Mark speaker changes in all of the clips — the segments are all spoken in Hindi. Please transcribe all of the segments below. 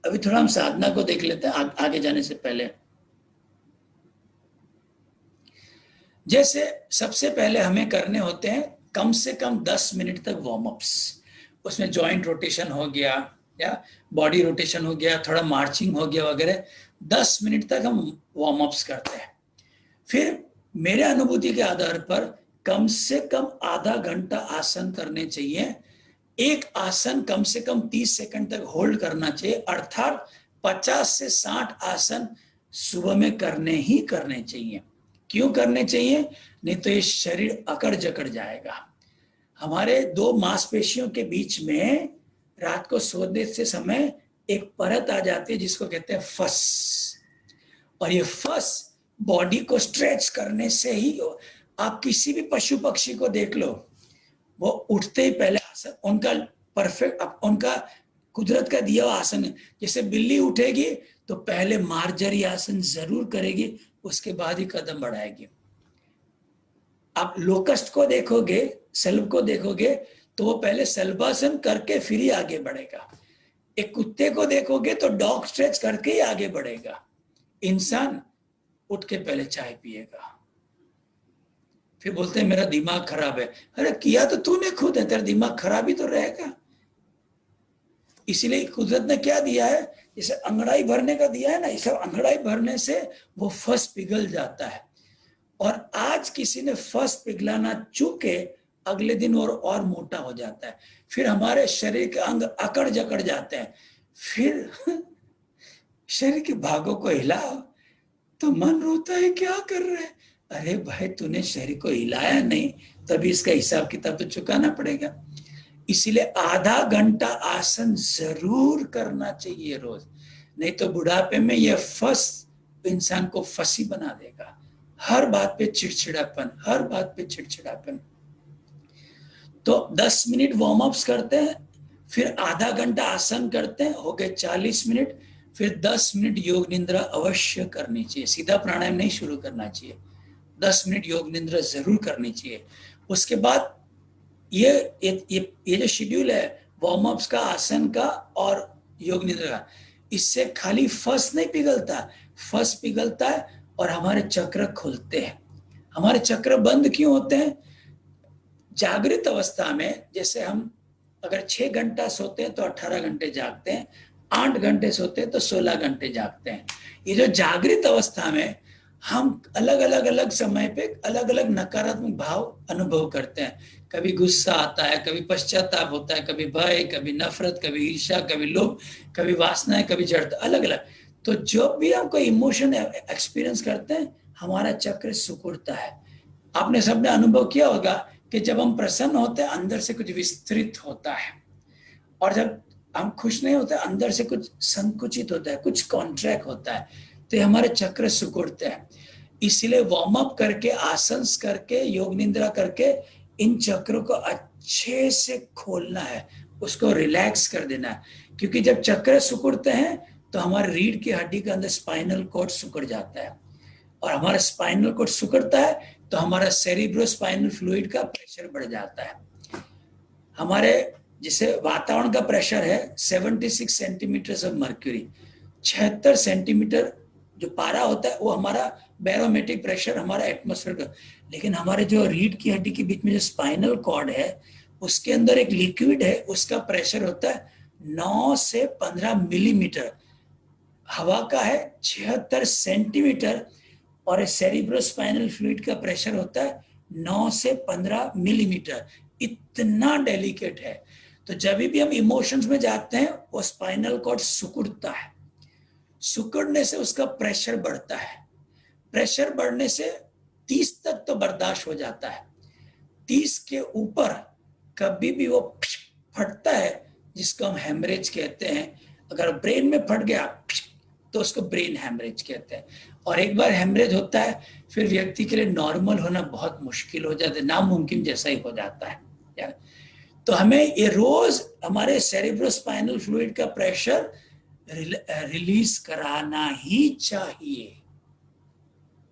Speaker 1: अभी थोड़ा हम साधना को देख लेते हैं आगे जाने से पहले। जैसे सबसे पहले हमें करने होते हैं कम से कम 10 मिनट तक वार्म अप्स। उसमें जॉइंट रोटेशन हो गया या बॉडी रोटेशन हो गया, थोड़ा मार्चिंग हो गया वगैरह। 10 मिनट तक हम वार्म अप्स करते हैं। फिर मेरे अनुभूति के आधार पर कम से कम आधा घंटा आसन करने चाहिए। एक आसन कम से कम 30 सेकंड तक होल्ड करना चाहिए, अर्थात 50 से 60 आसन सुबह में करने ही करने चाहिए। क्यों करने चाहिए? नहीं तो ये शरीर अकड़ जकड़ जाएगा। हमारे दो मांसपेशियों के बीच में रात को सोने से समय एक परत आ जाती है जिसको कहते हैं फस, और ये फस बॉडी को स्ट्रेच करने से ही, आप किसी भी पशु पक्षी को देख लो, वो उठते ही पहले आसन उनका परफेक्ट, उनका कुदरत का दिया हुआ आसन है। जैसे बिल्ली उठेगी तो पहले मार्जरी आसन जरूर करेगी, उसके बाद ही कदम बढ़ाएगी। आप लोकस्ट को देखोगे, सल्ब को देखोगे, तो वो पहले सल्बासन करके फिर ही आगे बढ़ेगा। एक कुत्ते को देखोगे तो डॉग स्ट्रेच करके ही आगे बढ़ेगा। इंसान उठ के पहले चाय पिएगा, फिर बोलते हैं मेरा दिमाग खराब है। अरे किया तो तूने खुद है, तेरा दिमाग खराब ही तो रहेगा। इसीलिए कुदरत ने क्या दिया है, जैसे अंगड़ाई भरने का दिया है ना, इस अंगड़ाई भरने से वो फस पिघल जाता है। और आज किसी ने फस पिघलाना चूके, अगले दिन और मोटा हो जाता है। फिर हमारे शरीर के अंग अकड़ जकड़ जाते हैं। फिर शरीर के भागों को हिलाओ तो मन रोता है, क्या कर रहे हैं? अरे भाई, तूने शरीर को हिलाया नहीं, तभी इसका हिसाब किताब तो चुकाना पड़ेगा। इसीलिए आधा घंटा आसन जरूर करना चाहिए रोज, नहीं तो बुढ़ापे में यह फस इंसान को फसी बना देगा। हर बात पे चिड़चिड़ापन, हर बात पे चिड़चिड़ापन। तो 10 मिनट वार्म अप्स करते हैं, फिर आधा घंटा आसन करते हैं, हो गए 40 मिनट। फिर 10 मिनट योग निद्रा अवश्य करनी चाहिए, सीधा प्राणायाम नहीं शुरू करना चाहिए, 10 मिनट योग निद्रा जरूर करनी चाहिए। उसके बाद ये जो शेड्यूल है वार्म अप्स का, आसन का और योग निद्रा का, इससे खाली फस नहीं पिघलता, फस पिघलता है और हमारे चक्र खुलते हैं। हमारे चक्र बंद क्यों होते हैं? जागृत अवस्था में जैसे हम अगर 6 घंटा सोते हैं तो 18 घंटे जागते हैं, 8 घंटे सोते हैं तो 16 घंटे जागते हैं। ये जो जागृत अवस्था में हम अलग अलग समय पे अलग अलग नकारात्मक भाव अनुभव करते हैं। कभी गुस्सा आता है, कभी पश्चाताप होता है, कभी भय, कभी नफरत, कभी ईर्ष्या, कभी लोभ, कभी वासनाएं, कभी जड़ता, अलग अलग। तो जब भी हम कोई इमोशन एक्सपीरियंस करते हैं, हमारा चक्र सिकुड़ता है। आपने सबने अनुभव किया होगा कि जब हम प्रसन्न होते हैं अंदर से कुछ विस्तृत होता है, और जब हम खुश नहीं होते अंदर से कुछ संकुचित होता है, कुछ कॉन्ट्रैक्ट होता है। तो हमारे चक्र सिकुड़ते हैं। इसलिए वार्म अप करके, आसन करके, योग निद्रा करके इन चक्रों को अच्छे से खोलना है, उसको रिलैक्स कर देना है। क्योंकि जब चक्र सिकुड़ते हैं तो हमारे रीढ़ की हड्डी के अंदर स्पाइनल कॉर्ड सिकुड़ जाता है, और हमारा स्पाइनल कॉर्ड सिकुड़ता है तो हमारा सेरिब्रोस्पाइनल फ्लूइड का प्रेशर बढ़ जाता है। हमारे जिसे वातावरण का प्रेशर है 76 सेंटीमीटर ऑफ मर्क्यूरी, 76 सेंटीमीटर जो पारा होता है वो हमारा बैरोमेट्रिक प्रेशर, हमारा एटमॉस्फेयर का। लेकिन हमारे जो रीढ़ की हड्डी के बीच में जो स्पाइनल कॉर्ड है उसके अंदर एक लिक्विड है, उसका प्रेशर होता है 9 से 15 मिलीमीटर। हवा का है 76 सेंटीमीटर, और सेरिब्रोस्पाइनल फ्लूइड का प्रेशर होता है 9 से 15 मिलीमीटर। इतना डेलिकेट है। तो जब भी हम इमोशंस में जाते हैं वो स्पाइनल कॉर्ड सिकुड़ता है, सिकुड़ने से उसका प्रेशर बढ़ता है, प्रेशर बढ़ने से 30 तक तो बर्दाश्त हो जाता है, 30 के ऊपर कभी भी वो फटता है जिसको हम हेमरेज कहते हैं। अगर ब्रेन में फट गया तो उसको ब्रेन हेमरेज कहते हैं। और एक बार हेमरेज होता है फिर व्यक्ति के लिए नॉर्मल होना बहुत मुश्किल हो जाता है, नामुमकिन जैसा ही हो जाता है। तो हमें ये रोज हमारे सेरिब्रोस्पाइनल फ्लूइड का प्रेशर रिलीज कराना ही चाहिए,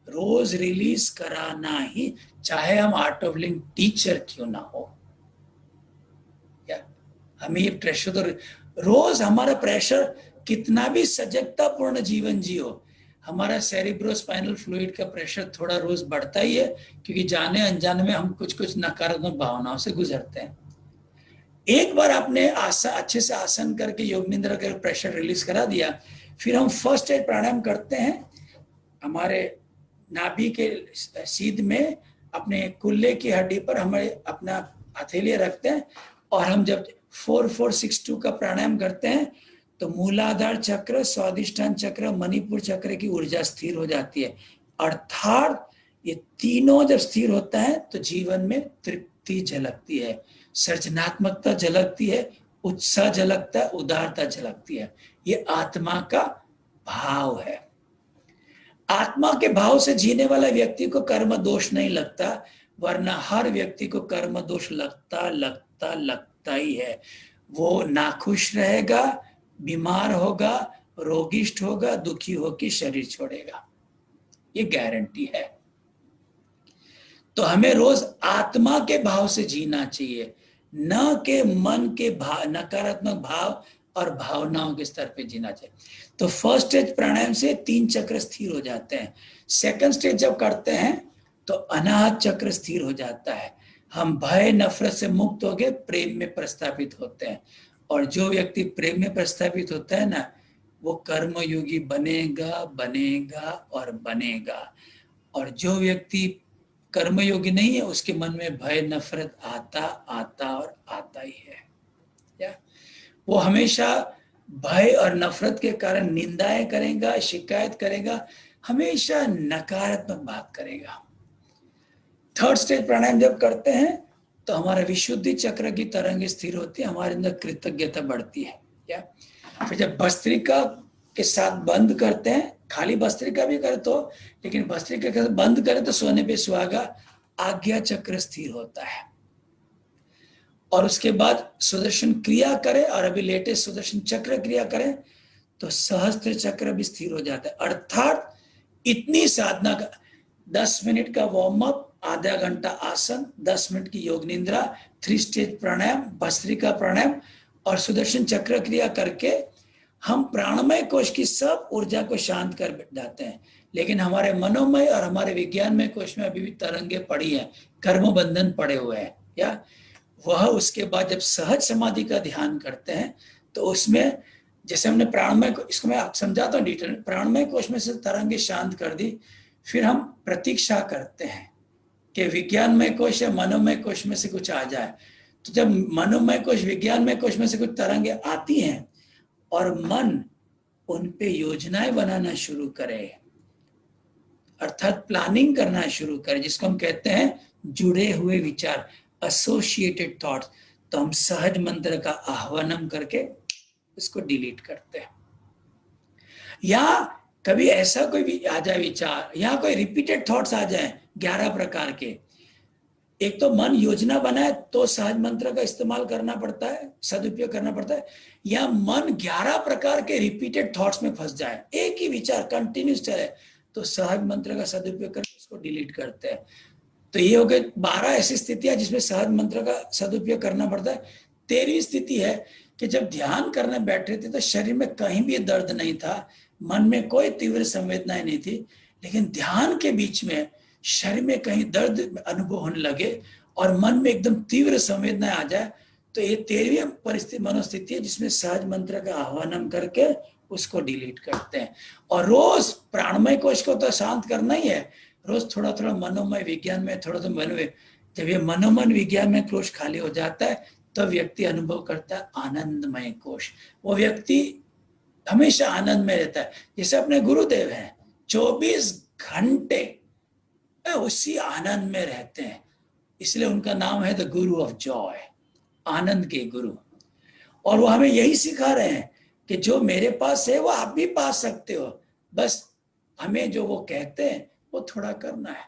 Speaker 1: रोज रिलीज कराना ही, चाहे हम आर्ट ऑफ लिविंग टीचर क्यों ना हो। हमें ये प्रेशर तो रोज, हमारा प्रेशर कितना भी सजगता पूर्ण जीवन जियो, हमारा सेरिब्रोस्पाइनल फ्लूइड का प्रेशर थोड़ा रोज बढ़ता ही है, क्योंकि जाने अनजाने में हम कुछ कुछ नकारात्मक भावनाओं से गुजरते हैं। एक बार आपने अच्छे से आसन करके योग निद्रा कर प्रेशर रिलीज करा दिया, फिर हम फर्स्ट स्टेज प्राणायाम करते हैं। हमारे नाभि के सीध में अपने कुल्ले की हड्डी पर हमारे अपना हथेलियां रखते हैं, और हम जब 4-4-6-2 का प्राणायाम करते हैं तो मूलाधार चक्र, स्वादिष्ठान चक्र, मणिपुर चक्र की ऊर्जा स्थिर हो जाती है। अर्थात ये तीनों जब स्थिर होता है तो जीवन में तृप्ति झलकती है, सृजनात्मकता झलकती है, उत्साह झलकता है, उदारता झलकती है। ये आत्मा का भाव है। आत्मा के भाव से जीने वाला व्यक्ति को कर्म दोष नहीं लगता, वरना हर व्यक्ति को कर्म दोष लगता ही है। वो नाखुश रहेगा, बीमार होगा, रोगिष्ठ होगा, दुखी होकर शरीर छोड़ेगा, ये गारंटी है। तो हमें रोज आत्मा के भाव से जीना चाहिए, न के मन के भाव, नकारात्मक भाव और भावनाओं के स्तर पे जीना चाहिए। तो फर्स्ट स्टेज प्राणायाम से 3 चक्र स्थिर हो जाते हैं। सेकंड स्टेज जब करते हैं तो अनाहत चक्र स्थिर हो जाता है। हम भय नफरत से मुक्त हो गए, प्रेम में प्रस्थापित होते हैं। और जो व्यक्ति प्रेम में प्रस्थापित होता है ना, वो कर्मयोगी बनेगा बनेगा और बनेगा। और जो व्यक्ति कर्मयोगी नहीं है, उसके मन में भय नफरत आता और आता ही है। या वो हमेशा भय और नफरत के कारण निंदाएं करेगा, शिकायत करेगा, हमेशा नकारात्मक बात करेगा। थर्ड स्टेज प्राणायाम जब करते हैं तो हमारा विशुद्धि चक्र की तरंग स्थिर होती है, हमारे अंदर कृतज्ञता बढ़ती है। या फिर जब भस्त्रिका के साथ बंद करते हैं, खाली भस्त्रिका भी करे तो, लेकिन भस्त्रिका के साथ बंद करें तो सोने पे सुहागा, आज्ञा चक्र स्थिर होता है। और उसके बाद सुदर्शन क्रिया करें, और अभी लेटेस्ट सुदर्शन चक्र क्रिया करें तो सहस्त्र चक्र भी स्थिर हो जाता है। अर्थात इतनी साधना का 10 मिनट का वार्म अप, आधा घंटा आसन, 10 मिनट की योग निद्रा, 3 स्टेज प्राणायाम, भस्त्रिका प्राणायाम और सुदर्शन चक्र क्रिया करके हम प्राणमय कोश की सब ऊर्जा को शांत कर जाते हैं। लेकिन हमारे मनोमय और हमारे विज्ञानमय कोश में अभी भी तरंगे पड़ी हैं, कर्म बंधन पड़े हुए हैं। या वह उसके बाद जब सहज समाधि का ध्यान करते हैं तो उसमें जैसे हमने प्राणमय को, इसको मैं आप समझाता हूँ डिटेल, प्राणमय कोश में से तरंगे शांत कर दी, फिर हम प्रतीक्षा करते हैं कि विज्ञानमय कोश या मनोमय कोश में से कुछ आ जाए। तो जब मनोमय कोश, विज्ञानमय कोश में से कुछ तरंगे आती हैं और मन उन पे योजनाएं बनाना शुरू करे, अर्थात प्लानिंग करना शुरू करे, जिसको हम कहते हैं जुड़े हुए विचार, एसोसिएटेड थॉट्स, तो हम सहज मंत्र का आह्वान करके इसको डिलीट करते हैं। या कभी ऐसा कोई भी आ जाए विचार, या कोई रिपीटेड थॉट्स आ जाए 11 प्रकार के, एक तो मन योजना बनाए तो सहज मंत्र का इस्तेमाल करना पड़ता है, सदुपयोग करना पड़ता है, या मन 11 प्रकार के रिपीटेड थॉट्स में फंस जाए, एक ही विचार कंटिन्यूस चले, तो सहज मंत्र का सदुपयोग करके उसको डिलीट करते हैं। तो ये हो गए 12 ऐसी स्थितियां जिसमें सहज मंत्र का सदुपयोग करना पड़ता है। 13वीं स्थिति है कि जब ध्यान करने बैठे थे तो शरीर में कहीं भी दर्द नहीं था, मन में कोई तीव्र संवेदनाएं नहीं थी, लेकिन ध्यान के बीच में शरीर में कहीं दर्द अनुभव होने लगे और मन में एकदम तीव्र संवेदनाएं आ जाए, तो ये 13वीं परिस्थिति मनोस्थिति है जिसमें सहज मंत्र का आह्वान करके उसको डिलीट करते हैं। और रोज प्राणमय कोश को तो शांत करना ही है, रोज थोड़ा थोड़ा मनोमय विज्ञान में, थोड़ा थोड़ा मनोमय, जब ये मनोमन विज्ञान में कोश खाली हो जाता है तो व्यक्ति अनुभव करता है आनंदमय कोश। वो व्यक्ति हमेशा आनंद में रहता है। जैसे अपने गुरुदेव हैं, 24 घंटे उसी आनंद में रहते हैं, इसलिए उनका नाम है द गुरु ऑफ जॉय, आनंद के गुरु। और वो हमें यही सिखा रहे हैं कि जो मेरे पास है वो आप भी पा सकते हो, बस हमें जो वो कहते हैं वो थोड़ा करना है।